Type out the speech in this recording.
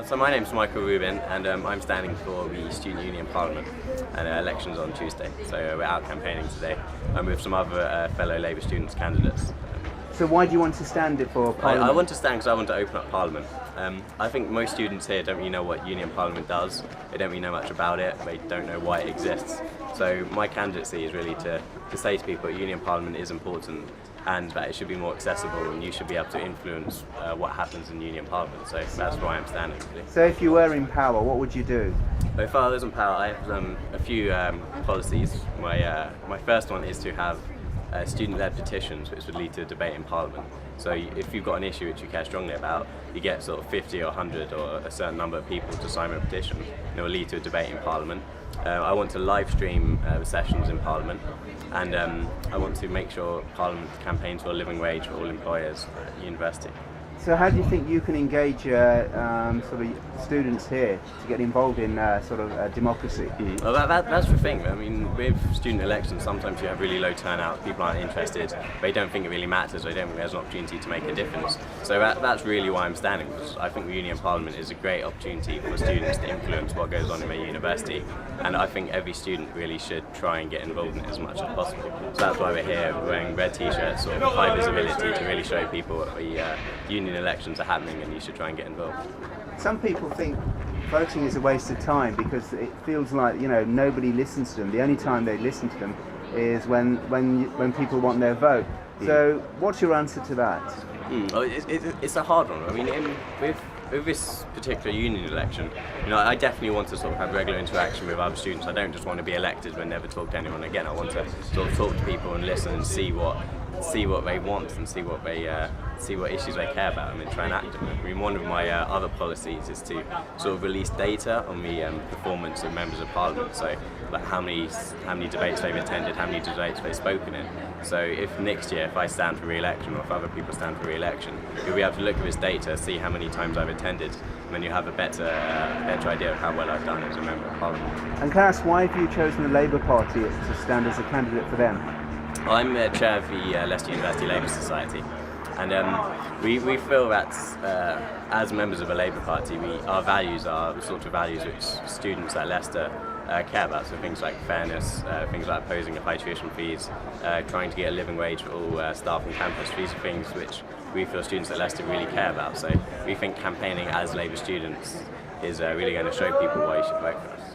So my name's Michael Rubin, and I'm standing for the Student Union Parliament, and elections on Tuesday. So we're out campaigning today. I'm with some other fellow Labour students candidates. So why do you want to stand it for Parliament? I want to stand because I want to open up Parliament. I think most students here don't really know what Union Parliament does. They don't really know much about it. They don't know why it exists. So my candidacy is really to say to people that Union Parliament is important and that it should be more accessible, and you should be able to influence what happens in Union Parliament. So that's why I'm standing. Really. So if you were in power, what would you do? If I was in power, I have a few policies. My first one is to have student-led petitions, which would lead to a debate in Parliament. So if you've got an issue which you care strongly about, you get sort of 50 or 100 or a certain number of people to sign a petition, and it will lead to a debate in Parliament. I want to live stream the sessions in Parliament, and I want to make sure Parliament campaigns for a living wage for all employers at university. So how do you think you can engage sort of students here to get involved in democracy? Well, that's the thing. I mean, with student elections, sometimes you have really low turnout, people aren't interested, they don't think it really matters, they don't think there's an opportunity to make a difference. So that's really why I'm standing, because I think the Union Parliament is a great opportunity for students to influence what goes on in their university, and I think every student really should try and get involved in it as much as possible. So that's why we're here wearing red t-shirts, sort of high visibility, to really show people that the union elections are happening and you should try and get involved. Some people think voting is a waste of time because it feels like nobody listens to them. The only time they listen to them is when people want their vote. So what's your answer to that? Well, it's a hard one. I mean, with this particular union election, I definitely want to sort of have regular interaction with other students. I don't just want to be elected and never talk to anyone again. I want to sort of talk to people and listen and see what they want and see what issues they care about and then try and act on it. I mean, one of my other policies is to sort of release data on the performance of members of Parliament. So, like how many debates they've attended, how many debates they've spoken in. So, if next year, if I stand for re-election or if other people stand for re-election, you'll be able to look at this data, see how many times I've attended, and then you have a better idea of how well I've done as a member of Parliament. And can I ask, why have you chosen the Labour Party to stand as a candidate for them? I'm chair of the Leicester University Labour Society, and we feel that as members of a Labour Party, our values are the sort of values which students at Leicester care about. So things like fairness, things like opposing high tuition fees, trying to get a living wage for all staff on campus. These are things which we feel students at Leicester really care about. So we think campaigning as Labour students is really going to show people why you should vote for us.